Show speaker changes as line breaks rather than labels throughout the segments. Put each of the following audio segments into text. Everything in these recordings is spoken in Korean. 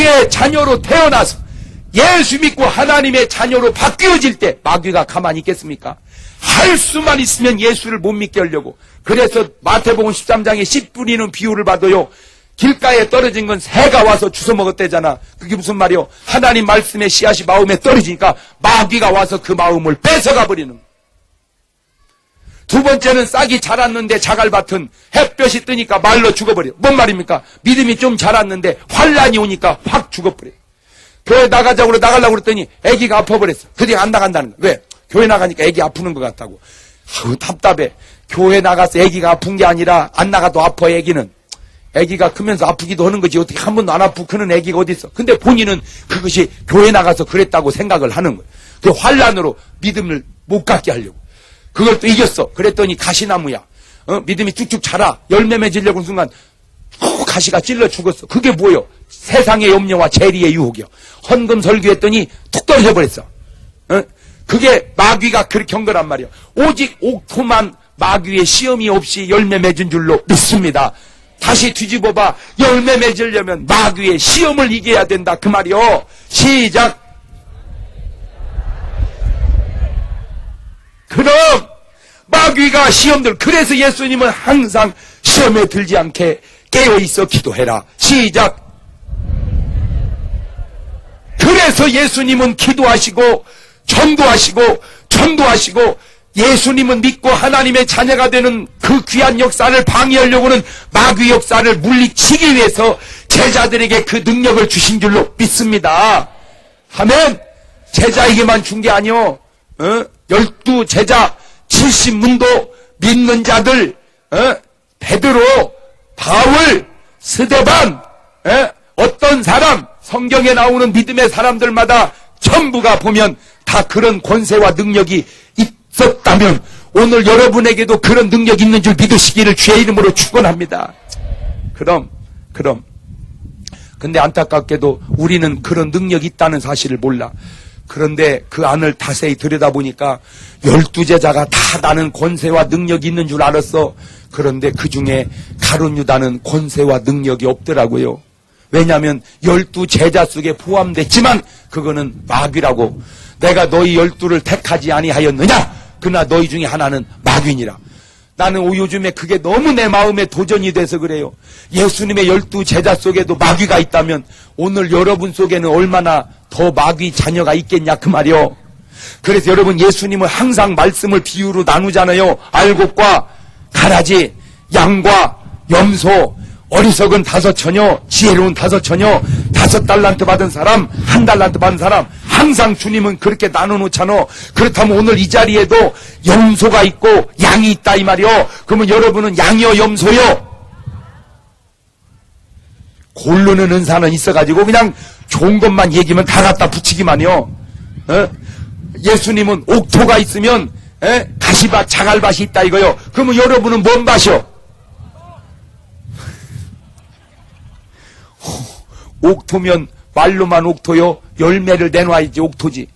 하나님의 자녀로 태어나서 예수 믿고 하나님의 자녀로 바뀌어질 때 마귀가 가만히 있겠습니까? 할 수만 있으면 예수를 못 믿게 하려고. 그래서 마태복음 13장에 씨 뿌리는 비유를 봐도요, 길가에 떨어진 건 새가 와서 주워 먹었대잖아. 그게 무슨 말이요? 하나님 말씀의 씨앗이 마음에 떨어지니까 마귀가 와서 그 마음을 뺏어가 버리는 거예요. 두 번째는 싹이 자랐는데 자갈밭은 햇볕이 뜨니까 말로 죽어버려요. 뭔 말입니까? 믿음이 좀 자랐는데 환란이 오니까 확 죽어버려요. 교회 나가려고 그랬더니 애기가 아파버렸어. 그뒤 안 나간다는 거야. 왜? 교회 나가니까 애기 아프는 것 같다고. 아우, 답답해. 교회 나가서 애기가 아픈 게 아니라 안 나가도 아파. 애기는 애기가 크면서 아프기도 하는 거지. 어떻게 한 번도 안 아프고 크는 애기가 어디 있어. 근데 본인은 그것이 교회 나가서 그랬다고 생각을 하는 거예요. 그 환란으로 믿음을 못 갖게 하려고. 그걸 또 이겼어. 그랬더니 가시나무야. 믿음이 쭉쭉 자라. 열매 맺으려고 하는 순간 가시가 찔러 죽었어. 그게 뭐요? 세상의 염려와 재리의 유혹이요. 헌금 설교했더니 툭 떨어져 버렸어. 그게 마귀가 그렇게 한 거란 말이요. 오직 옥토만 마귀의 시험이 없이 열매 맺은 줄로 믿습니다. 다시 뒤집어봐. 열매 맺으려면 마귀의 시험을 이겨야 된다. 그 말이요. 시작. 그럼 마귀가 시험들, 그래서 예수님은 항상 시험에 들지 않게 깨어있어 기도해라. 시작. 그래서 예수님은 기도하시고 전도하시고 예수님은 믿고 하나님의 자녀가 되는 그 귀한 역사를 방해하려고는 마귀 역사를 물리치기 위해서 제자들에게 그 능력을 주신 줄로 믿습니다. 아멘. 제자에게만 준 게 아니요. 12 제자 70문도 믿는 자들, 베드로, 바울, 스데반, 어떤 사람, 성경에 나오는 믿음의 사람들마다 전부가 보면 다 그런 권세와 능력이 있었다면 오늘 여러분에게도 그런 능력이 있는 줄 믿으시기를 주의 이름으로 축원합니다. 그럼 근데 안타깝게도 우리는 그런 능력이 있다는 사실을 몰라. 그런데 그 안을 자세히 들여다보니까 12제자가 다 나는 권세와 능력이 있는 줄 알았어. 그런데 그 중에 가룟 유다는 권세와 능력이 없더라고요. 왜냐하면 12제자 속에 포함됐지만 그거는 마귀라고. 내가 너희 12를 택하지 아니하였느냐? 그러나 너희 중에 하나는 마귀니라. 나는 요즘에 그게 너무 내 마음에 도전이 돼서 그래요. 예수님의 12제자 속에도 마귀가 있다면 오늘 여러분 속에는 얼마나 더 마귀 자녀가 있겠냐 그 말이요. 그래서 여러분 예수님은 항상 말씀을 비유로 나누잖아요. 알곡과 가라지, 양과 염소, 어리석은 5처녀, 지혜로운 5처녀, 5달란트 받은 사람, 1달란트 받은 사람, 항상 주님은 그렇게 나눠놓잖아. 그렇다면 오늘 이 자리에도 염소가 있고 양이 있다 이 말이요. 그러면 여러분은 양이요 염소요? 고르는 은사는 있어가지고 그냥 좋은 것만 얘기하면 다 갖다 붙이기만요. 예수님은 옥토가 있으면 가시밭, 자갈밭이 있다 이거요. 그러면 여러분은 뭔 밭이요? 옥토면 말로만 옥토요? 열매를 내놔야지 옥토지.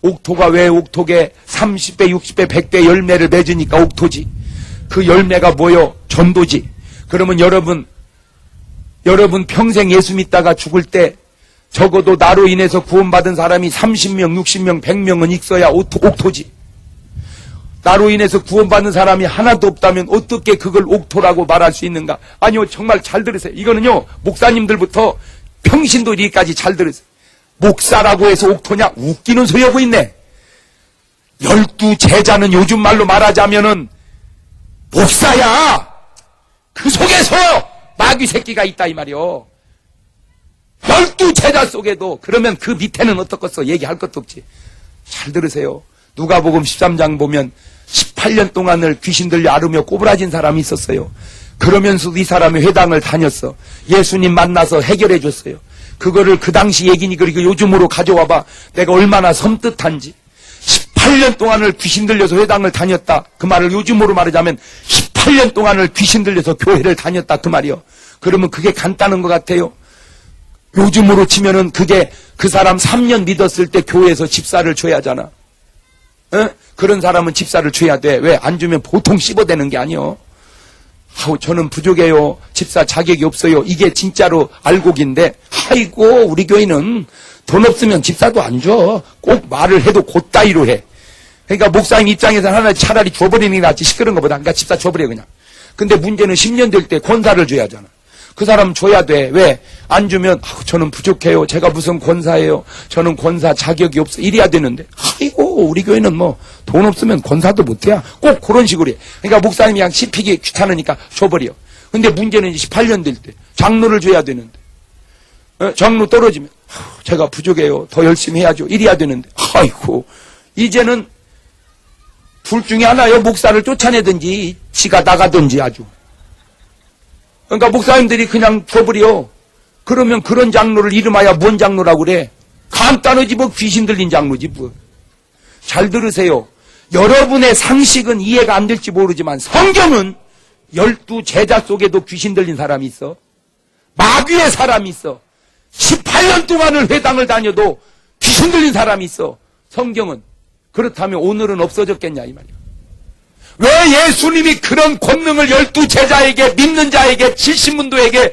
옥토가 왜 옥토게 30배, 60배, 100배 열매를 맺으니까 옥토지. 그 열매가 뭐요? 전도지. 그러면 여러분 평생 예수 믿다가 죽을 때 적어도 나로 인해서 구원받은 사람이 30명, 60명, 100명은 있어야 옥토지. 나로 인해서 구원받는 사람이 하나도 없다면 어떻게 그걸 옥토라고 말할 수 있는가? 아니요, 정말 잘 들으세요. 이거는요, 목사님들부터 평신도리까지 잘 들으세요. 목사라고 해서 옥토냐? 웃기는 소리 하고 있네. 12제자는 요즘 말로 말하자면은 목사야! 그 속에서 마귀 새끼가 있다 이 말이요. 12제자 속에도. 그러면 그 밑에는 어떻겠어? 얘기할 것도 없지. 잘 들으세요. 누가복음 13장 보면 18년 동안을 귀신 들려 앓으며 꼬부라진 사람이 있었어요. 그러면서도 이 사람이 회당을 다녔어. 예수님 만나서 해결해 줬어요. 그거를 그 당시 얘기니까 요즘으로 가져와봐. 내가 얼마나 섬뜩한지. 18년 동안을 귀신 들려서 회당을 다녔다. 그 말을 요즘으로 말하자면 18년 동안을 귀신 들려서 교회를 다녔다. 그 말이요. 그러면 그게 간단한 것 같아요. 요즘으로 치면은 그게 그 사람 3년 믿었을 때 교회에서 집사를 줘야 하잖아. 그런 사람은 집사를 줘야 돼. 왜? 안 주면 보통 씹어대는 게 아니요. 아우, 저는 부족해요. 집사 자격이 없어요. 이게 진짜로 알곡인데, 아이고, 우리 교회는 돈 없으면 집사도 안 줘. 꼭 말을 해도 곧다이로 해. 그러니까 목사님 입장에서는 하나 차라리 줘버리는 게 낫지, 시끄러운 것보다. 그러니까 집사 줘버려, 그냥. 근데 문제는 10년 될 때 권사를 줘야 하잖아. 그 사람 줘야 돼. 왜? 안 주면, 아우, 저는 부족해요. 제가 무슨 권사예요. 저는 권사 자격이 없어. 이래야 되는데, 아이고, 우리 교회는 뭐, 돈 없으면 권사도 못해야. 꼭 그런 식으로 해. 그러니까 목사님이 그냥 씹히기 귀찮으니까 줘버려. 근데 문제는 18년 될 때, 장로를 줘야 되는데, 장로 떨어지면, 아우, 제가 부족해요. 더 열심히 해야죠. 이래야 되는데, 아이고, 이제는 둘 중에 하나요. 목사를 쫓아내든지, 지가 나가든지 아주. 그러니까 목사님들이 그냥 줘버려. 그러면 그런 장로를 이름하여 뭔 장로라고 그래? 간단하지 뭐, 귀신 들린 장로지 뭐. 잘 들으세요. 여러분의 상식은 이해가 안 될지 모르지만 성경은 12 제자 속에도 귀신 들린 사람이 있어. 마귀의 사람이 있어. 18년 동안을 회당을 다녀도 귀신 들린 사람이 있어. 성경은. 그렇다면 오늘은 없어졌겠냐 이 말이야. 왜 예수님이 그런 권능을 12 제자에게, 믿는 자에게, 70문도에게,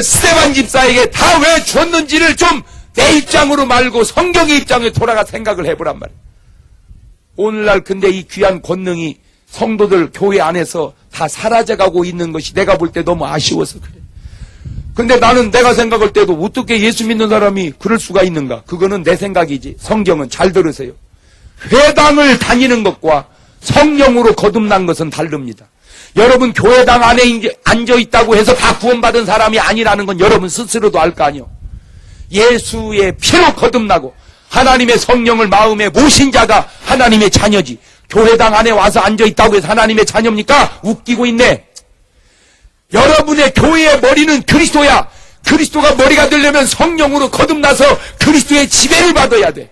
스데반 집사에게 다 왜 줬는지를 좀 내 입장으로 말고 성경의 입장에 돌아가 생각을 해보란 말이야. 오늘날 근데 이 귀한 권능이 성도들 교회 안에서 다 사라져가고 있는 것이 내가 볼 때 너무 아쉬워서 그래. 근데 나는 내가 생각할 때도 어떻게 예수 믿는 사람이 그럴 수가 있는가? 그거는 내 생각이지. 성경은 잘 들으세요. 회당을 다니는 것과 성령으로 거듭난 것은 다릅니다. 여러분 교회당 안에 앉아있다고 해서 다 구원받은 사람이 아니라는 건 여러분 스스로도 알 거 아니요. 예수의 피로 거듭나고 하나님의 성령을 마음에 모신 자가 하나님의 자녀지. 교회당 안에 와서 앉아있다고 해서 하나님의 자녀입니까? 웃기고 있네. 여러분의 교회의 머리는 그리스도야. 그리스도가 머리가 되려면 성령으로 거듭나서 그리스도의 지배를 받아야 돼.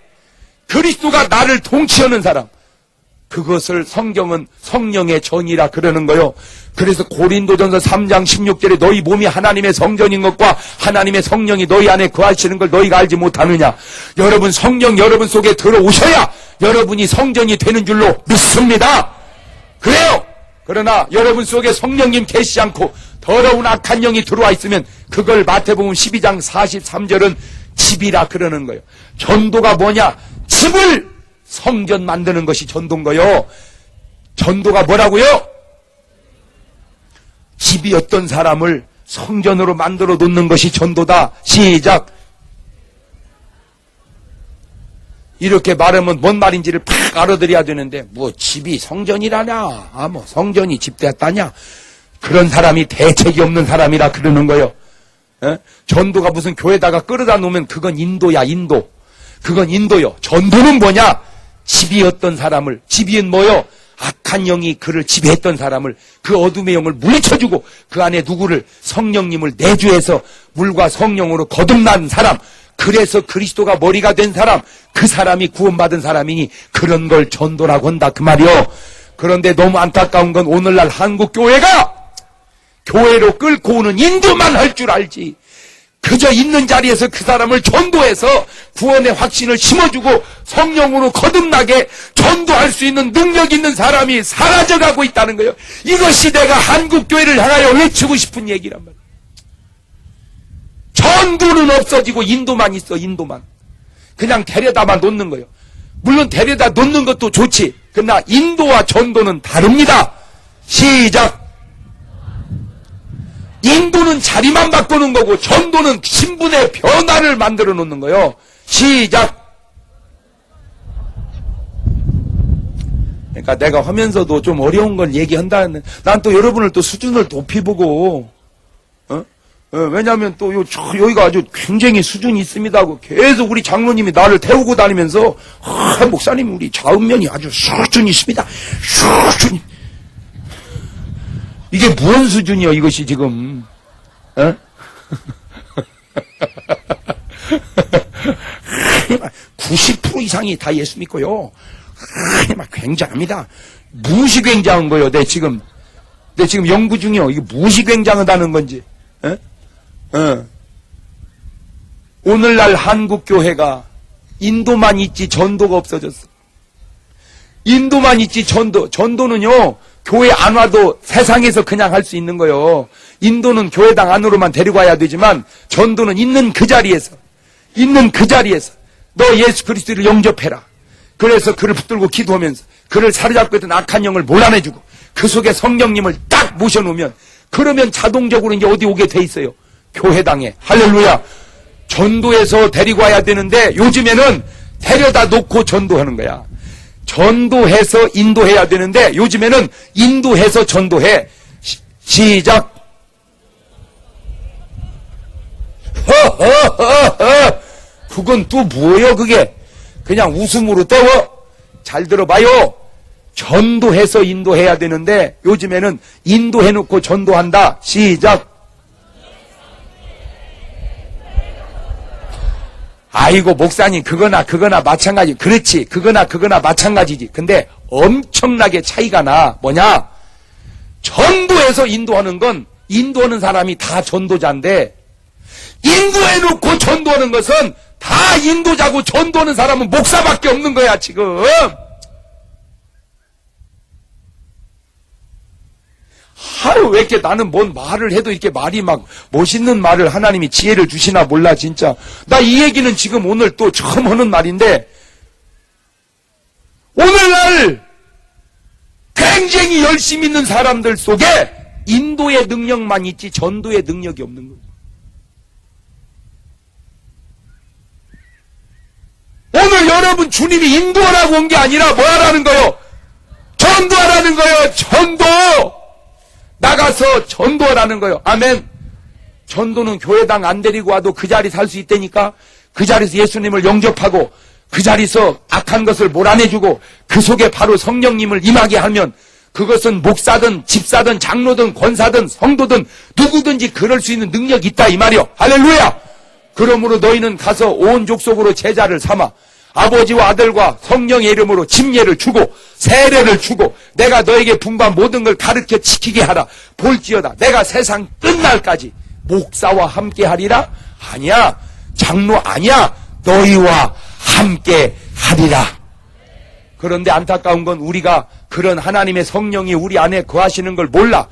그리스도가 나를 통치하는 사람. 그것을 성경은 성령의 전이라 그러는 거요. 그래서 고린도전서 3장 16절에 너희 몸이 하나님의 성전인 것과 하나님의 성령이 너희 안에 거하시는 걸 너희가 알지 못하느냐. 여러분 성령 여러분 속에 들어오셔야 여러분이 성전이 되는 줄로 믿습니다. 그래요. 그러나 여러분 속에 성령님 계시지 않고 더러운 악한 영이 들어와 있으면 그걸 마태복음 12장 43절은 집이라 그러는 거예요. 전도가 뭐냐? 집을 성전 만드는 것이 전도인 거요. 전도가 뭐라고요? 집이 어떤 사람을 성전으로 만들어 놓는 것이 전도다. 시작. 이렇게 말하면 뭔 말인지를 팍 알아들어야 되는데 뭐 집이 성전이라냐? 아 뭐 성전이 집 됐다냐? 그런 사람이 대책이 없는 사람이라 그러는 거요. 에? 전도가 무슨 교회다가 끌어다 놓으면 그건 인도야 인도. 그건 인도요. 전도는 뭐냐? 집이 어떤 사람을, 집이은 뭐요? 악한 영이 그를 지배했던 사람을, 그 어둠의 영을 물리쳐주고 그 안에 누구를, 성령님을 내주해서 물과 성령으로 거듭난 사람, 그래서 그리스도가 머리가 된 사람, 그 사람이 구원받은 사람이니 그런 걸 전도라고 한다 그 말이요. 그런데 너무 안타까운 건 오늘날 한국 교회가 교회로 끌고 오는 인도만 할 줄 알지, 그저 있는 자리에서 그 사람을 전도해서 구원의 확신을 심어주고 성령으로 거듭나게 전도할 수 있는 능력 있는 사람이 사라져가고 있다는 거예요. 이것이 내가 한국교회를 향하여 외치고 싶은 얘기란 말이에요. 전도는 없어지고 인도만 있어. 인도만. 그냥 데려다만 놓는 거예요. 물론 데려다 놓는 것도 좋지. 그러나 인도와 전도는 다릅니다. 시작. 인도는 자리만 바꾸는 거고 전도는 신분의 변화를 만들어 놓는 거예요. 시작. 그러니까 내가 하면서도 좀 어려운 걸 얘기한다는, 난 또 여러분을 또 수준을 높이 보고, 왜냐하면 또 여기가 아주 굉장히 수준이 있습니다 하고 계속 우리 장로님이 나를 태우고 다니면서, 목사님 우리 좌우면이 아주 수준이 있습니다. 수준이. 이게 무슨 수준이요, 이것이 지금? 90% 이상이 다 예수 믿고요. 굉장합니다. 무엇이 굉장한 거예요, 내 지금 연구 중이요. 이게 무엇이 굉장하다는 건지. 오늘날 한국교회가 인도만 있지 전도가 없어졌어. 인도만 있지 전도는요, 교회 안 와도 세상에서 그냥 할 수 있는 거요. 인도는 교회당 안으로만 데리고 와야 되지만 전도는 있는 그 자리에서 너 예수 그리스도를 영접해라. 그래서 그를 붙들고 기도하면서 그를 사로잡고 있던 악한 영을 몰아내주고 그 속에 성령님을 딱 모셔놓으면 그러면 자동적으로 이제 어디 오게 돼 있어요. 교회당에. 할렐루야. 전도해서 데리고 와야 되는데 요즘에는 데려다 놓고 전도하는 거야. 전도해서 인도해야 되는데 요즘에는 인도해서 전도해. 시작. 그건 또 뭐예요 그게? 그냥 웃음으로 때워? 잘 들어봐요. 전도해서 인도해야 되는데 요즘에는 인도해놓고 전도한다. 시작. 아이고 목사님 그거나 마찬가지. 그렇지 그거나 마찬가지지. 근데 엄청나게 차이가 나. 뭐냐? 전도해서 인도하는 건 인도하는 사람이 다 전도자인데 인도해놓고 전도하는 것은 다 인도자고 전도하는 사람은 목사밖에 없는 거야 지금. 하루 왜 이렇게 나는 뭔 말을 해도 이렇게 말이 막 멋있는 말을 하나님이 지혜를 주시나 몰라 진짜. 나 이 얘기는 지금 오늘 또 처음 하는 말인데 오늘날 굉장히 열심히 있는 사람들 속에 인도의 능력만 있지 전도의 능력이 없는 거예요. 오늘 여러분 주님이 인도하라고 온 게 아니라 뭐 하라는 거예요? 전도하라는 거예요. 전도. 나가서 전도하라는 거예요. 아멘. 전도는 교회당 안 데리고 와도 그 자리 살 수 있다니까. 그 자리에서 예수님을 영접하고 그 자리에서 악한 것을 몰아내주고 그 속에 바로 성령님을 임하게 하면 그것은 목사든 집사든 장로든 권사든 성도든 누구든지 그럴 수 있는 능력이 있다 이 말이요. 할렐루야. 그러므로 너희는 가서 온 족속으로 제자를 삼아 아버지와 아들과 성령의 이름으로 침례를 주고 세례를 주고 내가 너에게 분부한 모든 걸 가르쳐 지키게 하라. 볼지어다 내가 세상 끝날까지 목사와 함께 하리라. 아니야. 장로 아니야. 너희와 함께 하리라. 그런데 안타까운 건 우리가 그런 하나님의 성령이 우리 안에 거하시는 걸 몰라.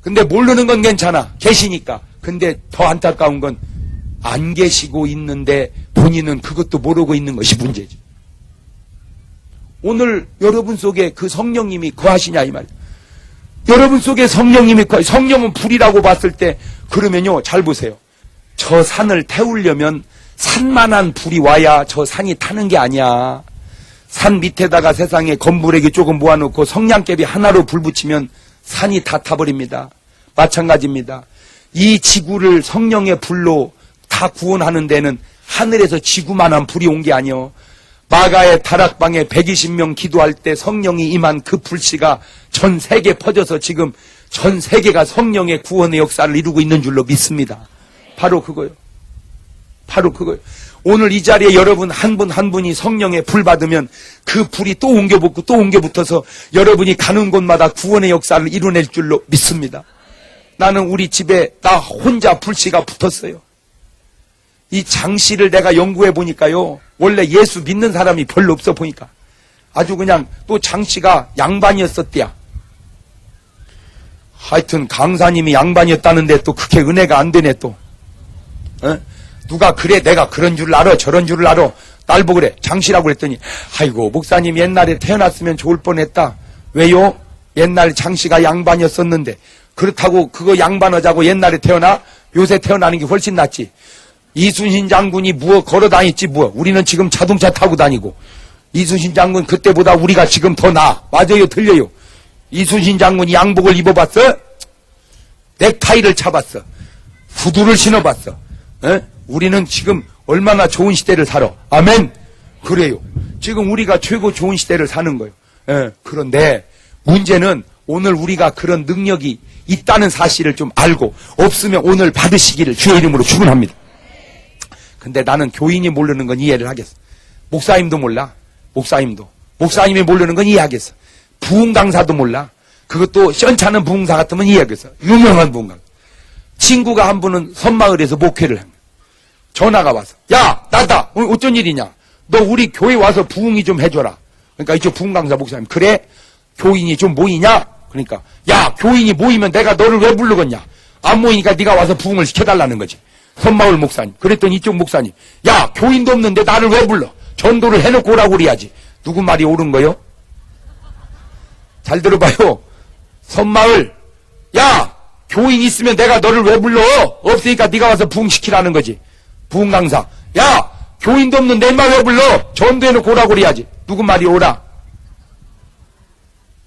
근데 모르는 건 괜찮아. 계시니까. 근데 더 안타까운 건 안 계시고 있는데 본인은 그것도 모르고 있는 것이 문제죠. 오늘 여러분 속에 그 성령님이 거하시냐 이 말이에요. 여러분 속에 성령님이 성령은 불이라고 봤을 때 그러면요 잘 보세요. 저 산을 태우려면 산만한 불이 와야 저 산이 타는 게 아니야. 산 밑에다가 세상에 건부레기 조금 모아놓고 성냥개비 하나로 불 붙이면 산이 다 타버립니다. 마찬가지입니다. 이 지구를 성령의 불로 다 구원하는 데는 하늘에서 지구만한 불이 온 게 아니요. 마가의 다락방에 120명 기도할 때 성령이 임한 그 불씨가 전 세계 퍼져서 지금 전 세계가 성령의 구원의 역사를 이루고 있는 줄로 믿습니다. 바로 그거요. 바로 그거요. 오늘 이 자리에 여러분 한 분 한 분이 성령의 불 받으면 그 불이 또 옮겨붙고 또 옮겨붙어서 여러분이 가는 곳마다 구원의 역사를 이루낼 줄로 믿습니다. 나는 우리 집에 나 혼자 불씨가 붙었어요. 이 장씨를 내가 연구해 보니까요. 원래 예수 믿는 사람이 별로 없어 보니까. 아주 그냥 또 장씨가 양반이었었대야. 하여튼 강사님이 양반이었다는데 또 그렇게 은혜가 안 되네 또. 누가 그래 내가 그런 줄 알아 저런 줄 알아. 날 보고 그래 장씨라고 그랬더니 아이고 목사님 옛날에 태어났으면 좋을 뻔했다. 왜요? 옛날 장씨가 양반이었었는데 그렇다고 그거 양반하자고 옛날에 태어나? 요새 태어나는 게 훨씬 낫지. 이순신 장군이 무엇 걸어 다녔지 뭐. 우리는 지금 자동차 타고 다니고. 이순신 장군 그때보다 우리가 지금 더 나아. 맞아요 틀려요. 이순신 장군이 양복을 입어봤어? 넥타이를 차봤어. 후두를 신어봤어. 우리는 지금 얼마나 좋은 시대를 살아. 아멘. 그래요. 지금 우리가 최고 좋은 시대를 사는 거예요. 그런데 문제는 오늘 우리가 그런 능력이 있다는 사실을 좀 알고 없으면 오늘 받으시기를 주의 이름으로 축원합니다. 근데 나는 교인이 모르는 건 이해를 하겠어. 목사님도 몰라. 목사님이 모르는 건 이해하겠어. 부흥 강사도 몰라. 그것도 시원찮은 부흥사 같으면 이해하겠어. 유명한 부흥 강사. 친구가 한 분은 섬마을에서 목회를 한 거야. 전화가 와서 야 나다 오늘 어쩐 일이냐. 너 우리 교회 와서 부흥이 좀 해줘라. 그러니까 이쪽 부흥 강사 목사님 그래? 교인이 좀 모이냐? 그러니까 야 교인이 모이면 내가 너를 왜 부르겠냐. 안 모이니까 네가 와서 부흥을 시켜달라는 거지. 선마을 목사님. 그랬더니 이쪽 목사님. 야 교인도 없는데 나를 왜 불러. 전도를 해놓고 오라고 그래야지. 누구 말이 옳은 거요? 잘 들어봐요. 선마을. 야 교인 있으면 내가 너를 왜 불러. 없으니까 네가 와서 부흥시키라는 거지. 부흥 강사. 야 교인도 없는 내 말 왜 불러. 전도해놓고 오라고 그래야지. 누구 말이 옳아?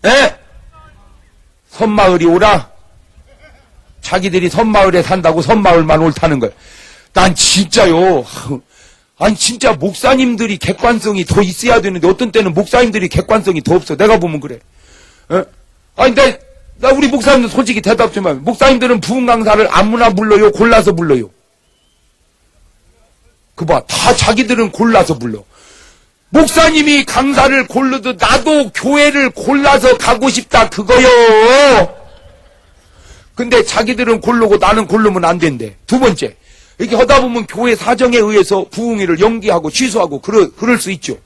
에? 선마을이 옳아? 자기들이 선마을에 산다고 선마을만 옳다는 거야. 난 진짜요. 아니 진짜 목사님들이 객관성이 더 있어야 되는데 어떤 때는 목사님들이 객관성이 더 없어. 내가 보면 그래. 에? 아니 나 우리 목사님들 솔직히 대답 좀 하면 목사님들은 부흥 강사를 아무나 불러요? 골라서 불러요? 그봐 다 자기들은 골라서 불러. 목사님이 강사를 고르듯 나도 교회를 골라서 가고 싶다 그거요. 근데 자기들은 고르고 나는 고르면 안 된대. 두 번째, 이렇게 하다 보면 교회 사정에 의해서 부흥회를 연기하고 취소하고 그럴 수 있죠.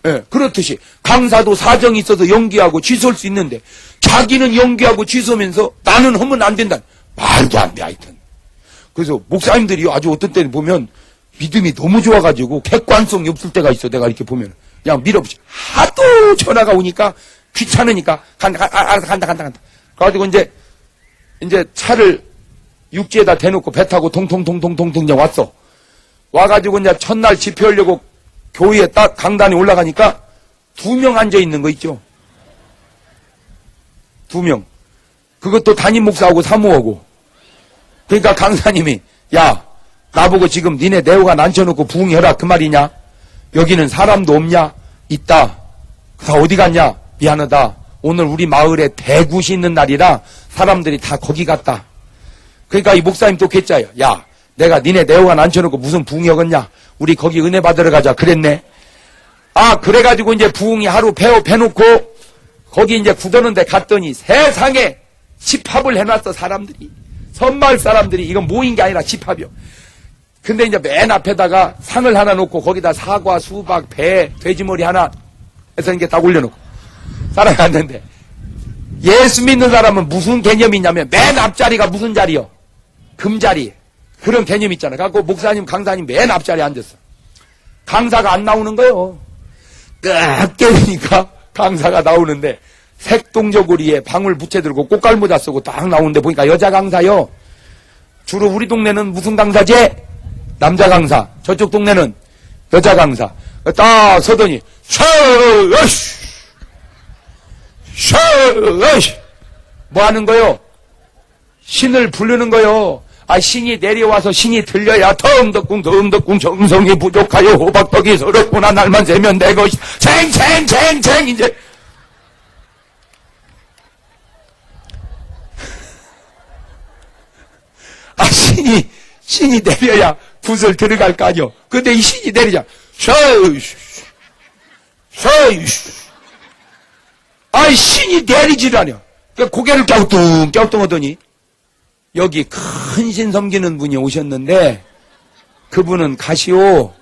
예, 그렇듯이 강사도 사정이 있어서 연기하고 취소할 수 있는데 자기는 연기하고 취소하면서 나는 하면 안 된다. 말도 안 돼 하여튼. 그래서 목사님들이 아주 어떤 때는 보면 믿음이 너무 좋아가지고 객관성이 없을 때가 있어. 내가 이렇게 보면 그냥 밀어붙여. 하도 전화가 오니까 귀찮으니까 간다. 그래가지고 이제 차를 육지에다 대놓고 배 타고 통통통통통통 왔어. 와가지고 이제 첫날 집회하려고 교회에 딱 강단에 올라가니까 2명 앉아 있는 거 있죠. 2명. 그것도 담임 목사하고 사모하고. 그러니까 강사님이 야 나보고 지금 니네 내호가 앉혀놓고 부흥해라 그 말이냐? 여기는 사람도 없냐? 있다. 다 어디 갔냐? 미안하다. 오늘 우리 마을에 대굿이 있는 날이라 사람들이 다 거기 갔다. 그러니까 이 목사님 또 괴짜요. 야 내가 니네 내호가 앉혀놓고 무슨 부흥이었냐? 우리 거기 은혜 받으러 가자 그랬네. 아 그래가지고 이제 부흥이 하루 배놓고 거기 이제 굳었는데 갔더니 세상에 집합을 해놨어. 사람들이 선마을 사람들이. 이건 모인 게 아니라 집합이요. 근데 이제 맨 앞에다가 상을 하나 놓고 거기다 사과, 수박, 배, 돼지머리 하나 해서 이렇게 딱 올려놓고 사람이 앉는데 예수 믿는 사람은 무슨 개념이 있냐면 맨 앞자리가 무슨 자리요? 금자리. 그런 개념 있잖아요. 그래갖고 목사님, 강사님 맨 앞자리에 앉았어. 강사가 안 나오는 거예요. 끄 깨니까 강사가 나오는데 색동저고리에 방울 부채 들고 꽃갈모자 쓰고 딱 나오는데 보니까 여자 강사요. 주로 우리 동네는 무슨 강사지? 남자 강사. 저쪽 동네는 여자 강사. 딱 서더니 뭐 하는 거요? 신을 부르는 거요. 아 신이 내려와서 신이 들려야 덩덕궁 정성이 부족하여 호박떡이 서럽구나 날만 새면 내 것이 쟁 이제 아 신이 내려야 굿을 들어갈 거 아니요. 근데 이 신이 내리자 아이 신이 내리질 않아. 그러니까 고개를 갸우뚱하더니 여기 큰 신 섬기는 분이 오셨는데 그분은 가시오.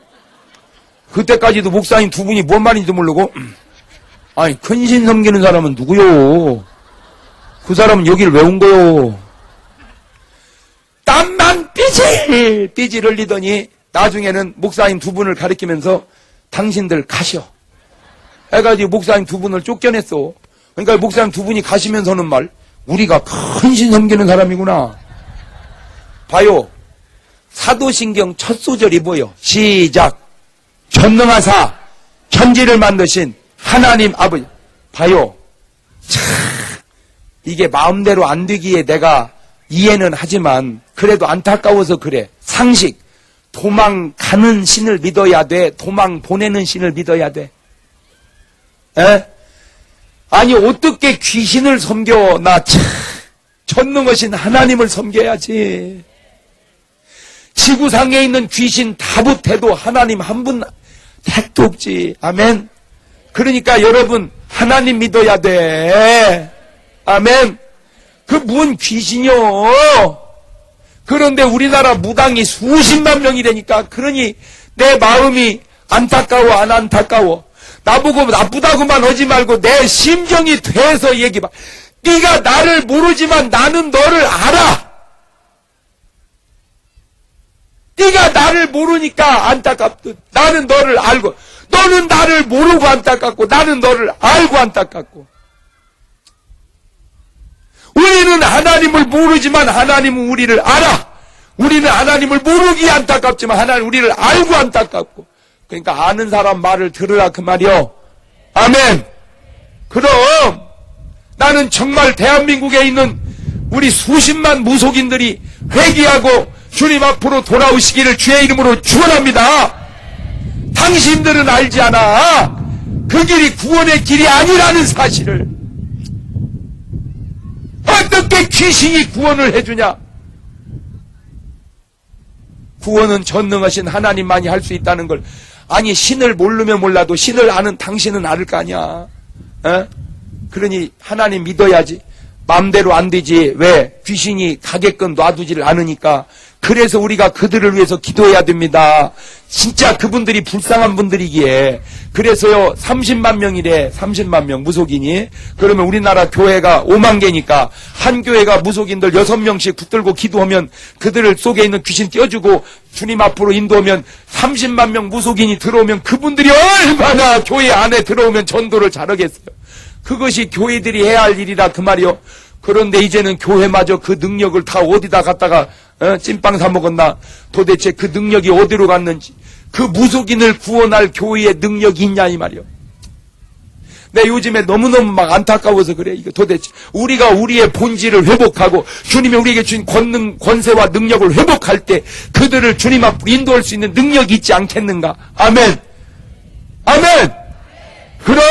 그때까지도 목사님 두 분이 뭔 말인지 모르고 아니 큰 신 섬기는 사람은 누구요? 그 사람은 여기를 왜 온 거요? 땀만 삐질 흘리더니 나중에는 목사님 두 분을 가리키면서 당신들 가시오 해가지고 목사님 두 분을 쫓겨냈어. 그러니까 목사님 두 분이 가시면서는 말 우리가 큰 신 섬기는 사람이구나. 봐요. 사도신경 첫 소절이 뭐요? 시작. 전능하사 천지를 만드신 하나님 아버지. 봐요. 참 이게 마음대로 안 되기에 내가 이해는 하지만 그래도 안타까워서 그래. 상식. 도망가는 신을 믿어야 돼. 도망 보내는 신을 믿어야 돼. 에? 아니 어떻게 귀신을 섬겨. 나 참 전능하신 하나님을 섬겨야지. 지구상에 있는 귀신 다 못해도 하나님 한 분 택도 없지. 아멘. 그러니까 여러분 하나님 믿어야 돼. 아멘. 그 뭔 귀신이요. 그런데 우리나라 무당이 수십만 명이 되니까 그러니 내 마음이 안타까워 안 안타까워. 나보고 나쁘다고만 하지 말고 내 심정이 돼서 얘기해봐. 네가 나를 모르지만 나는 너를 알아. 네가 나를 모르니까 안타깝듯 나는 너를 알고, 너는 나를 모르고 안타깝고 나는 너를 알고 안타깝고. 우리는 하나님을 모르지만 하나님은 우리를 알아. 우리는 하나님을 모르기 안타깝지만 하나님 우리를 알고 안타깝고. 그러니까 아는 사람 말을 들으라 그 말이요. 아멘. 그럼 나는 정말 대한민국에 있는 우리 수십만 무속인들이 회개하고 주님 앞으로 돌아오시기를 주의 이름으로 축원합니다. 당신들은 알지 않아. 그 길이 구원의 길이 아니라는 사실을. 어떻게 귀신이 구원을 해주냐? 구원은 전능하신 하나님만이 할 수 있다는 걸. 아니, 신을 모르면 몰라도 신을 아는 당신은 알을 거 아니야. 에? 그러니 하나님 믿어야지. 마음대로 안 되지. 왜? 귀신이 가게끔 놔두지를 않으니까. 그래서 우리가 그들을 위해서 기도해야 됩니다. 진짜 그분들이 불쌍한 분들이기에. 그래서요, 30만 명이래. 30만 명 무속인이. 그러면 우리나라 교회가 5만 개니까 한 교회가 무속인들 6명씩 붙들고 기도하면 그들 속에 있는 귀신 떼어주고 주님 앞으로 인도하면 30만 명 무속인이 들어오면 그분들이 얼마나 교회 안에 들어오면 전도를 잘하겠어요. 그것이 교회들이 해야 할 일이라 그 말이요. 그런데 이제는 교회마저 그 능력을 다 어디다 갖다가 찐빵 사 먹었나? 도대체 그 능력이 어디로 갔는지, 그 무속인을 구원할 교회의 능력이 있냐 이 말이요. 내 요즘에 너무너무 막 안타까워서 그래. 이거 도대체 우리가 우리의 본질을 회복하고 주님이 우리에게 주신 권능, 권세와 능력을 회복할 때 그들을 주님 앞으로 인도할 수 있는 능력이 있지 않겠는가? 아멘. 아멘. 그럼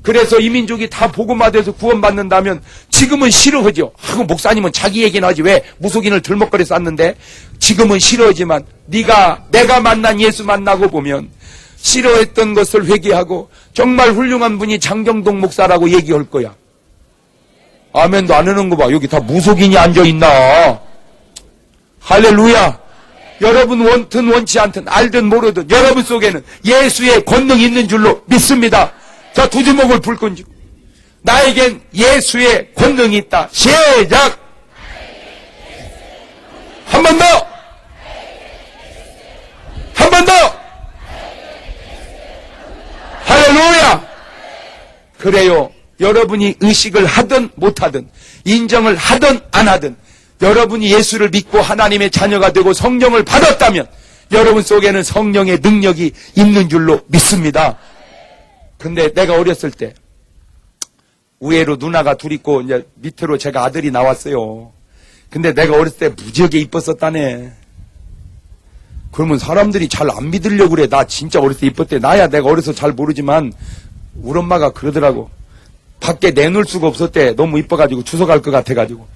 그래서 이 민족이 다 복음화돼서 구원받는다면 지금은 싫어하죠. 그 목사님은 자기 얘기는 하지 왜 무속인을 들먹거려 쌌는데. 지금은 싫어하지만 내가 만난 예수 만나고 보면 싫어했던 것을 회개하고 정말 훌륭한 분이 장경동 목사라고 얘기할 거야. 아멘도 안 하는 거 봐. 여기 다 무속인이 앉아있나. 할렐루야. 여러분 원든 원치 않든 알든 모르든 여러분 속에는 예수의 권능이 있는 줄로 믿습니다. 자, 두 주먹을 불끈 쥐고 나에겐 예수의 권능이 있다. 시작. 한 번 더. 한 번 더. 할렐루야. 그래요. 여러분이 의식을 하든 못하든 인정을 하든 안 하든 여러분이 예수를 믿고 하나님의 자녀가 되고 성령을 받았다면 여러분 속에는 성령의 능력이 있는 줄로 믿습니다. 근데 내가 어렸을 때 우애로 누나가 둘 있고 이제 밑으로 제가 아들이 나왔어요. 근데 내가 어렸을 때 무지하게 이뻤었다네. 그러면 사람들이 잘 안 믿으려고 그래. 나 진짜 어렸을 때 이뻤대. 나야 내가 어려서 잘 모르지만 우리 엄마가 그러더라고. 밖에 내놓을 수가 없었대. 너무 이뻐가지고 주워갈 것 같아가지고.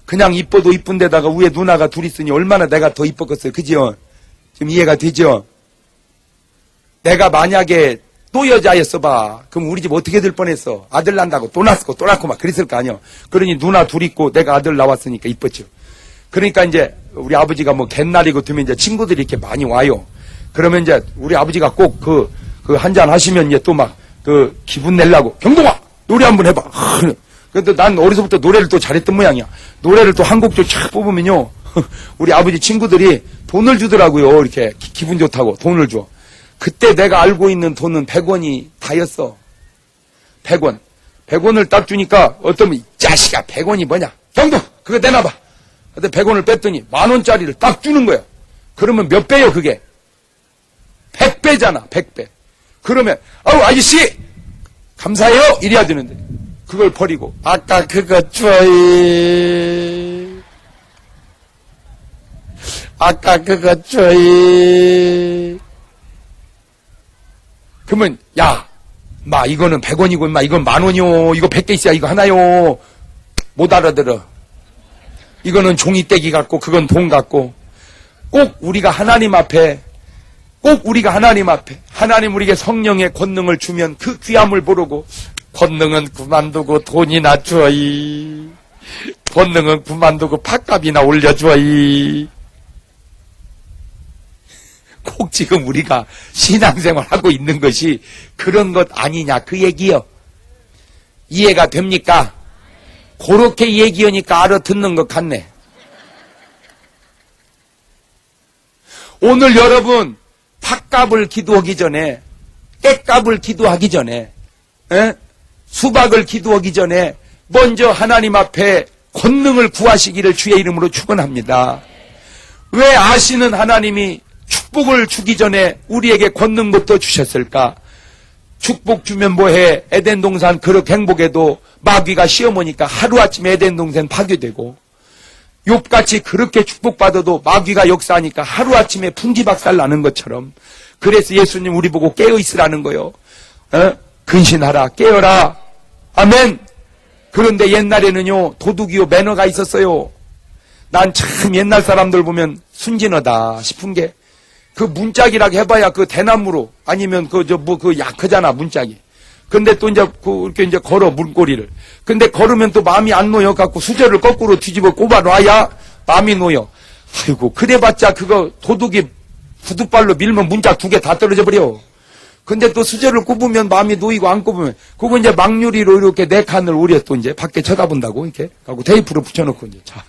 그냥 이뻐도 이쁜 데다가 위에 누나가 둘 있으니 얼마나 내가 더 이뻤겠어요. 그지요? 지금 이해가 되죠? 내가 만약에 또 여자였어 봐. 그럼 우리 집 어떻게 될 뻔했어. 아들 난다고 또 낳고 막 그랬을 거 아니야. 그러니 누나 둘 있고 내가 아들 나왔으니까 이뻤죠. 그러니까 이제 우리 아버지가 뭐 갯날이고 되면 이제 친구들이 이렇게 많이 와요. 그러면 이제 우리 아버지가 꼭 그 한잔 하시면 이제 또 막 기분 내려고 경동아 노래 한번 해봐. 근데 난 어려서부터 노래를 또 잘했던 모양이야. 노래를 또 한 곡 좀 촥 뽑으면요. 우리 아버지 친구들이 돈을 주더라고요. 이렇게 기분 좋다고 돈을 줘. 그때 내가 알고 있는 돈은 100원이 다였어. 100원. 100원을 딱 주니까 어떤 분이 자식아 100원이 뭐냐. 경동 그거 내놔봐. 근데 100원을 뺐더니 10,000원짜리를 딱 주는 거야. 그러면 몇 배요 그게? 100배잖아. 100배. 그러면 아저씨 감사해요 이래야 되는데 그걸 버리고 아까 그거 줘이. 아까 그거 줘이. 그러면 야 마 이거는 100원이고 마 이건 10,000원이요. 이거 100개 있어야 이거 하나요. 못 알아들어. 이거는 종이떼기 같고 그건 돈 같고. 꼭 우리가 하나님 앞에 하나님 우리에게 성령의 권능을 주면 그 귀함을 모르고 권능은 그만두고 돈이나 주어이. 권능은 그만두고 팥값이나 올려주어이. 꼭 지금 우리가 신앙생활하고 있는 것이 그런 것 아니냐 그 얘기요. 이해가 됩니까? 그렇게 얘기하니까 알아듣는 것 같네. 오늘 여러분 팥값을 기도하기 전에, 깻값을 기도하기 전에, 수박을 기도하기 전에 먼저 하나님 앞에 권능을 구하시기를 주의 이름으로 축원합니다. 왜 아시는 하나님이 축복을 주기 전에 우리에게 권능부터 주셨을까? 축복 주면 뭐해? 에덴 동산 그렇게 행복해도 마귀가 시어머니까 하루아침에 에덴 동산 파괴되고, 욥같이 그렇게 축복받아도 마귀가 역사하니까 하루아침에 풍지박살 나는 것처럼, 그래서 예수님 우리 보고 깨어있으라는 거요. 근신하라, 깨어라. 아멘. 그런데 옛날에는요, 도둑이요, 매너가 있었어요. 난 참 옛날 사람들 보면 순진하다 싶은 게, 그 문짝이라고 해봐야 그 대나무로, 아니면 그 약하잖아, 문짝이. 근데 또 이제 이렇게 이제 걸어, 문고리를. 근데 걸으면 또 마음이 안 놓여 갖고 수저를 거꾸로 뒤집어 꼽아 놔야 마음이 놓여. 아이고, 그래봤자 그거 도둑이 구두발로 밀면 문짝 2개 다 떨어져 버려. 근데 또 수저를 꼽으면 마음이 놓이고 안 꼽으면, 그거 이제 막유리로 이렇게 4칸을 오려 또 이제 밖에 쳐다본다고, 이렇게. 하고 테이프로 붙여놓고 이제 자.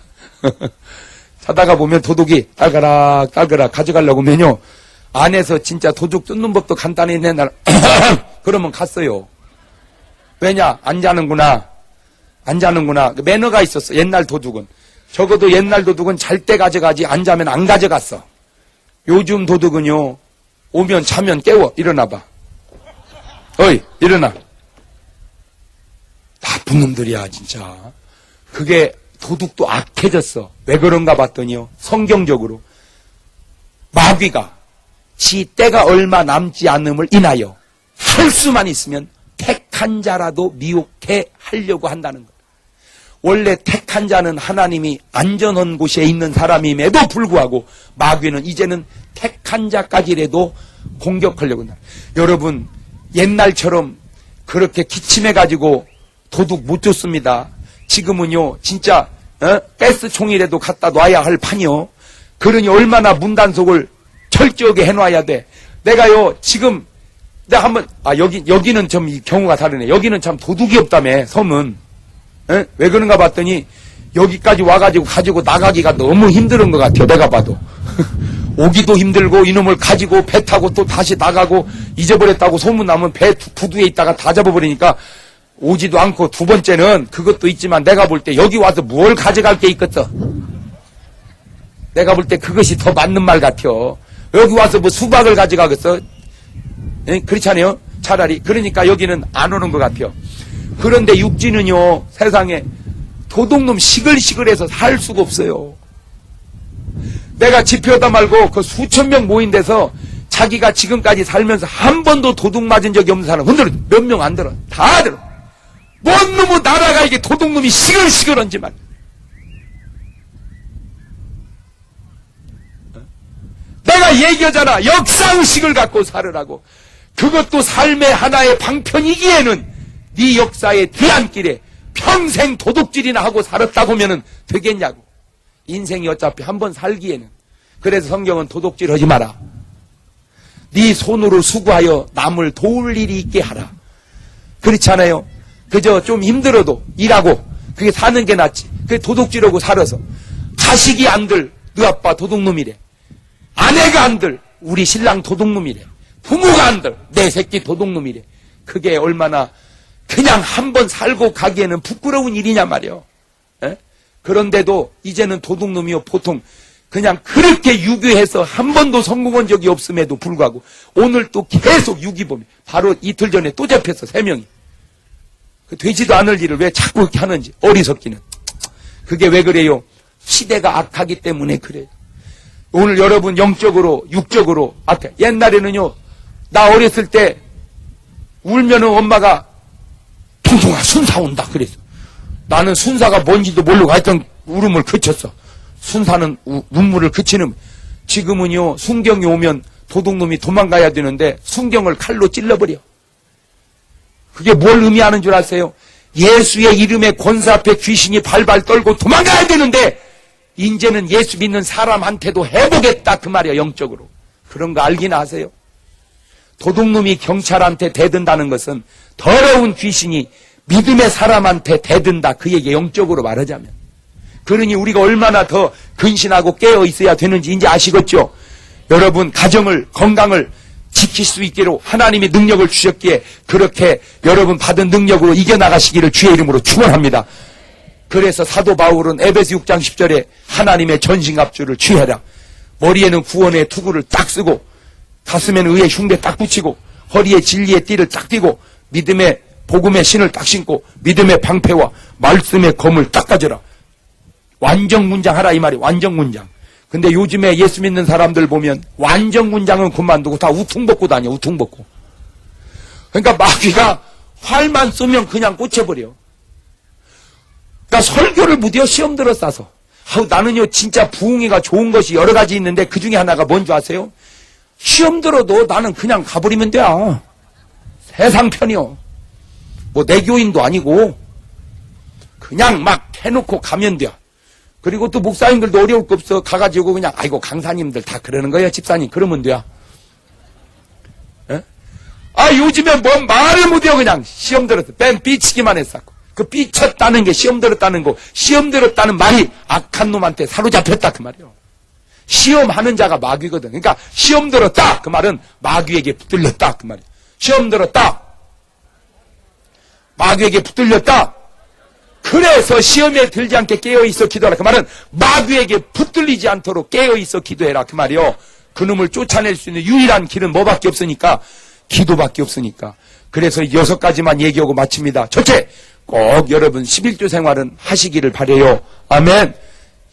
자다가 보면 도둑이 딸가락 가져가려고 하면요, 안에서 진짜 도둑 뜯는 법도 간단히 내날 그러면 갔어요. 왜냐? 안 자는구나. 매너가 있었어, 옛날 도둑은. 적어도 옛날 도둑은 잘 때 가져가지 안 자면 안 가져갔어. 요즘 도둑은요, 오면 자면 깨워. 일어나봐. 어이, 일어나. 나쁜 놈들이야, 진짜. 그게 도둑도 악해졌어. 왜 그런가 봤더니요, 성경적으로 마귀가 지 때가 얼마 남지 않음을 인하여 할 수만 있으면 택한 자라도 미혹해 하려고 한다는 것. 원래 택한 자는 하나님이 안전한 곳에 있는 사람임에도 불구하고 마귀는 이제는 택한 자까지라도 공격하려고 한다. 여러분, 옛날처럼 그렇게 기침해가지고 도둑 못 줬습니다. 지금은요, 진짜 가스총이라도 갖다 놔야 할 판이요. 그러니 얼마나 문단속을 철저하게 해놔야 돼. 내가요, 지금 내가 한번 여기는 좀 이 경우가 다르네. 여기는 참 도둑이 없다며, 섬은. 왜 그런가 봤더니 여기까지 와가지고 가지고 나가기가 너무 힘든 것 같아요, 내가 봐도. 오기도 힘들고, 이놈을 가지고 배 타고 또 다시 나가고, 잊어버렸다고 소문나면 배 부두에 있다가 다 잡아버리니까 오지도 않고, 2번째는 그것도 있지만 내가 볼 때 여기 와서 뭘 가져갈 게 있겠어. 내가 볼 때 그것이 더 맞는 말 같아요. 여기 와서 뭐 수박을 가져가겠어? 그렇지 않아요? 차라리. 그러니까 여기는 안 오는 것 같아요. 그런데 육지는요, 세상에 도둑놈 시글시글해서 살 수가 없어요. 내가 지표다 말고 그 수천 명 모인 데서 자기가 지금까지 살면서 한 번도 도둑 맞은 적이 없는 사람 흔들어. 몇 명 안 들어. 다 들어. 뭔 놈의 나라가 이게 도둑놈이 시글시글한지 말. 내가 얘기하잖아. 역사의식을 갖고 살으라고. 그것도 삶의 하나의 방편이기에는 네 역사의 뒤안길에 평생 도둑질이나 하고 살았다고 하면 되겠냐고. 인생이 어차피 한 번 살기에는. 그래서 성경은 도둑질 하지 마라. 네 손으로 수고하여 남을 도울 일이 있게 하라. 그렇지 않아요? 그저 좀 힘들어도 일하고 그게 사는 게 낫지. 그게 도둑질하고 살아서 자식이 안들 너 아빠 도둑놈이래. 아내가 안들 우리 신랑 도둑놈이래. 부모가 안들 내 새끼 도둑놈이래. 그게 얼마나 그냥 한 번 살고 가기에는 부끄러운 일이냐 말이요. 그런데도 이제는 도둑놈이요, 보통 그냥 그렇게 유교해서 한 번도 성공한 적이 없음에도 불구하고 오늘 또 계속 유기범이. 바로 이틀 전에 또 잡혔어, 3명이. 그 되지도 않을 일을 왜 자꾸 이렇게 하는지, 어리석기는. 그게 왜 그래요? 시대가 악하기 때문에 그래요. 오늘 여러분 영적으로 육적으로 악해. 옛날에는요, 나 어렸을 때 울면은 엄마가 통통아 순사 온다 그랬어. 나는 순사가 뭔지도 모르고 하여튼 울음을 그쳤어. 순사는 눈물을 그치는. 지금은요, 순경이 오면 도둑놈이 도망가야 되는데 순경을 칼로 찔러버려. 그게 뭘 의미하는 줄 아세요? 예수의 이름에 권세 앞에 귀신이 발발 떨고 도망가야 되는데 이제는 예수 믿는 사람한테도 해보겠다 그 말이야. 영적으로. 그런 거 알긴 아세요? 도둑놈이 경찰한테 대든다는 것은 더러운 귀신이 믿음의 사람한테 대든다. 그 얘기 영적으로 말하자면. 그러니 우리가 얼마나 더 근신하고 깨어 있어야 되는지 이제 아시겠죠? 여러분 가정을 건강을 지킬 수 있기로 하나님이 능력을 주셨기에 그렇게 여러분 받은 능력으로 이겨나가시기를 주의 이름으로 축원합니다. 그래서 사도 바울은 에베소 6장 10절에 하나님의 전신갑주를 취해라. 머리에는 구원의 투구를 딱 쓰고 가슴에는 의의 흉배 딱 붙이고 허리에 진리의 띠를 딱 띠고 믿음의 복음의 신을 딱 신고 믿음의 방패와 말씀의 검을 딱 가져라. 완전군장 하라 이 말이 완전군장. 근데 요즘에 예수 믿는 사람들 보면 완전군장은 그만두고 다 우퉁벗고 다녀. 우퉁벗고. 그러니까 마귀가 활만 쏘면 그냥 꽂혀버려. 그러니까 설교를 무디어 시험 들어 싸서. 나는요 진짜 부흥회가 좋은 것이 여러 가지 있는데 그 중에 하나가 뭔지 아세요? 시험 들어도 나는 그냥 가버리면 돼. 세상 편이요. 뭐 내 교인도 아니고 그냥 막 해놓고 가면 돼. 그리고 또 목사님들도 어려울 거 없어. 가가지고 그냥 아이고 강사님들 다 그러는 거예요. 집사님 그러면 돼. 요즘에 뭐 말을 못해요. 그냥 시험 들었어. 뺀 삐치기만 했었고. 그 삐쳤다는 게 시험 들었다는 거. 시험 들었다는 말이 악한 놈한테 사로잡혔다 그 말이에요. 시험하는 자가 마귀거든. 그러니까 시험 들었다 그 말은 마귀에게 붙들렸다 그 말이에요. 시험 들었다. 마귀에게 붙들렸다. 그래서 시험에 들지 않게 깨어있어 기도하라. 그 말은 마귀에게 붙들리지 않도록 깨어있어 기도해라. 그 말이요. 그놈을 쫓아낼 수 있는 유일한 길은 뭐밖에 없으니까? 기도밖에 없으니까. 그래서 6가지만 얘기하고 마칩니다. 첫째, 꼭 여러분 11조 생활은 하시기를 바라요. 아멘.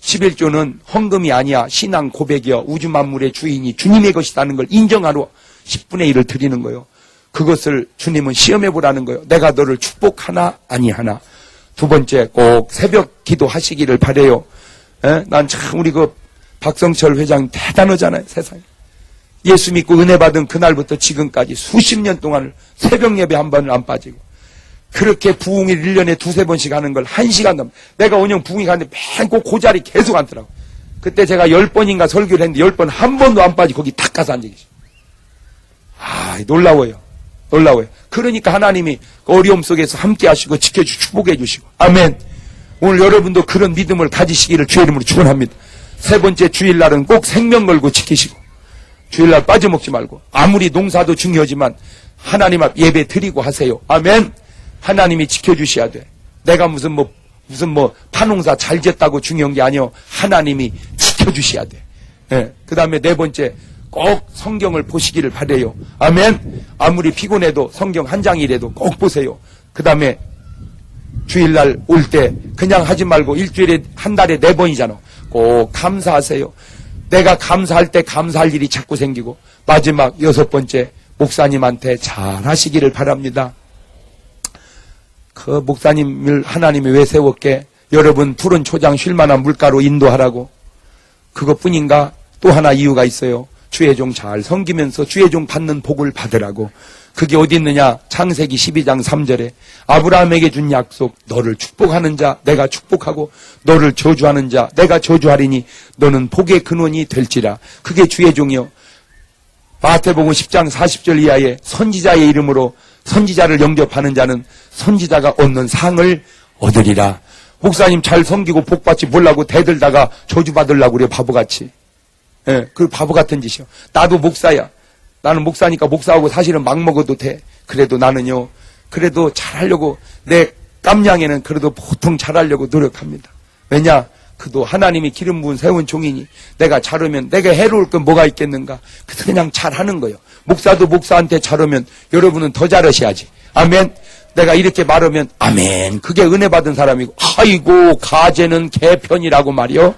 11조는 헌금이 아니야. 신앙 고백이여. 우주 만물의 주인이 주님의 것이라는 걸 인정하러 10분의 1을 드리는 거예요. 그것을 주님은 시험해보라는 거예요. 내가 너를 축복하나 아니하나. 두 번째, 꼭 새벽 기도 하시기를 바라요. 난 참 우리 그 박성철 회장 대단하잖아요. 세상에. 예수 믿고 은혜 받은 그날부터 지금까지 수십 년 동안을 새벽 예배 한 번을 안 빠지고 그렇게 부흥일 1년에 2-3번씩 하는 걸 1시간 넘. 내가 원형 부흥이 가는데 맨 꼭 그 자리 계속 앉더라고. 그때 제가 10번인가 설교를 했는데 10번 한 번도 안 빠지고 거기 탁 가서 앉아 계셔. 놀라워요. 놀라워요. 그러니까 하나님이 어려움 속에서 함께 하시고 지켜주시고 축복해 주시고. 아멘. 오늘 여러분도 그런 믿음을 가지시기를 주의 이름으로 축원합니다. 세 번째 주일날은 꼭 생명 걸고 지키시고 주일날 빠져먹지 말고 아무리 농사도 중요하지만 하나님 앞 예배 드리고 하세요. 아멘. 하나님이 지켜주셔야 돼. 내가 무슨 파농사 잘 짓다고 중요한 게 아니요. 하나님이 지켜주셔야 돼. 그 다음에 네 번째 꼭 성경을 보시기를 바라요. 아멘. 아무리 피곤해도 성경 한 장이라도 꼭 보세요. 그 다음에 주일날 올 때 그냥 하지 말고 일주일에 한 달에 4번이잖아. 꼭 감사하세요. 내가 감사할 때 감사할 일이 자꾸 생기고. 마지막 6번째 목사님한테 잘 하시기를 바랍니다. 그 목사님을 하나님이 왜 세웠게? 여러분 푸른 초장 쉴만한 물가로 인도하라고. 그것뿐인가? 또 하나 이유가 있어요. 주의 종 잘 섬기면서 주의 종 받는 복을 받으라고. 그게 어디 있느냐? 창세기 12장 3절에 아브라함에게 준 약속, 너를 축복하는 자 내가 축복하고 너를 저주하는 자 내가 저주하리니 너는 복의 근원이 될지라. 그게 주의 종이요. 마태복음 10장 40절 이하에 선지자의 이름으로 선지자를 영접하는 자는 선지자가 얻는 상을 얻으리라. 목사님 잘 섬기고 복받지 몰라고 대들다가 저주받으려고 그래. 바보같이. 그 바보 같은 짓이요. 나도 목사야. 나는 목사니까 목사하고 사실은 막 먹어도 돼. 그래도 나는요. 그래도 잘하려고 내 깜냥에는 그래도 보통 잘하려고 노력합니다. 왜냐? 그도 하나님이 기름 부은 세운 종이니 내가 잘하면 내가 해로울 건 뭐가 있겠는가. 그래서 그냥 잘하는 거예요. 목사도 목사한테 잘하면 여러분은 더 잘하셔야지. 아멘. 내가 이렇게 말하면 아멘. 그게 은혜 받은 사람이고. 아이고 가재는 개편이라고 말이요.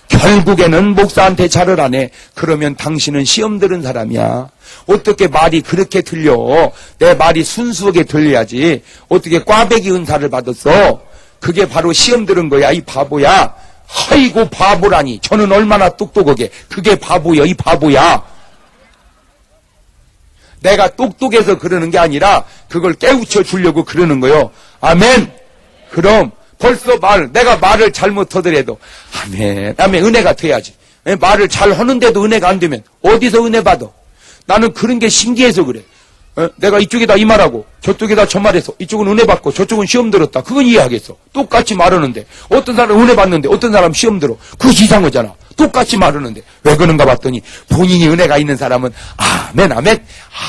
결국에는 목사한테 잘하라네. 그러면 당신은 시험 들은 사람이야. 어떻게 말이 그렇게 들려? 내 말이 순수하게 들려야지. 어떻게 꽈배기 은사를 받았어? 그게 바로 시험 들은 거야. 이 바보야. 아이고 바보라니. 저는 얼마나 똑똑하게. 그게 바보야. 이 바보야. 내가 똑똑해서 그러는 게 아니라 그걸 깨우쳐 주려고 그러는 거요. 아멘. 그럼 벌써 내가 말을 잘못하더라도 아멘, 아멘 은혜가 돼야지. 말을 잘 하는데도 은혜가 안 되면 어디서 은혜 받아? 나는 그런 게 신기해서 그래. 내가 이쪽에다 이 말하고 저쪽에다 저 말해서 이쪽은 은혜 받고 저쪽은 시험 들었다. 그건 이해하겠어. 똑같이 말하는데 어떤 사람은 은혜 받는데 어떤 사람은 시험 들어. 그거 이상하잖아. 똑같이 말하는데 왜 그런가 봤더니 본인이 은혜가 있는 사람은 아멘 아멘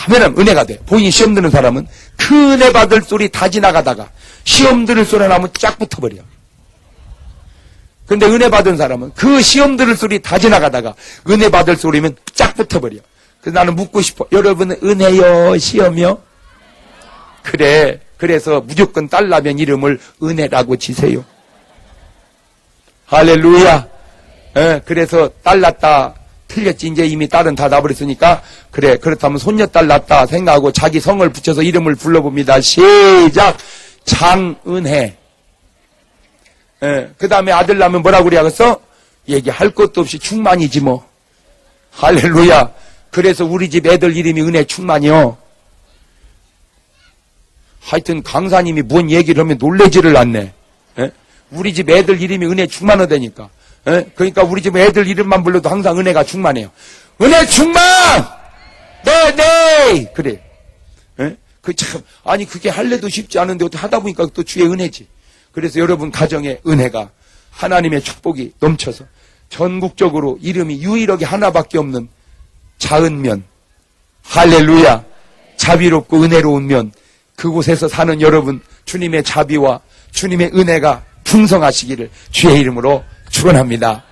아멘 하면 은혜가 돼. 본인이 시험 드는 사람은 그 은혜 받을 소리 다 지나가다가 시험 들을 소리 나면 쫙 붙어버려. 근데 은혜 받은 사람은 그 시험 들을 소리 다 지나가다가 은혜 받을 소리면 쫙 붙어버려. 그래서 나는 묻고 싶어. 여러분은 은혜요 시험이요? 그래. 그래서 무조건 딸라면 이름을 은혜라고 지세요. 할렐루야. 그래서 딸 낳다 틀렸지. 이제 이미 딸은 다 낳아버렸으니까 그래 그렇다면 손녀딸 낳다 생각하고 자기 성을 붙여서 이름을 불러봅니다. 시작. 장은혜. 그 다음에 아들 낳으면 뭐라고 그래야겠어? 얘기할 것도 없이 충만이지 뭐. 할렐루야. 그래서 우리 집 애들 이름이 은혜 충만이요. 하여튼 강사님이 뭔 얘기를 하면 놀래지를 않네. 우리 집 애들 이름이 은혜 충만하다니까. 그러니까 우리 집 애들 이름만 불러도 항상 은혜가 충만해요. 은혜 충만! 네! 그래. 그 참, 아니, 그게 할래도 쉽지 않은데 어떻게 하다 보니까 또 주의 은혜지. 그래서 여러분 가정에 은혜가 하나님의 축복이 넘쳐서 전국적으로 이름이 유일하게 하나밖에 없는 자은면, 할렐루야, 자비롭고 은혜로운 면, 그곳에서 사는 여러분 주님의 자비와 주님의 은혜가 풍성하시기를 주의 이름으로 축원합니다.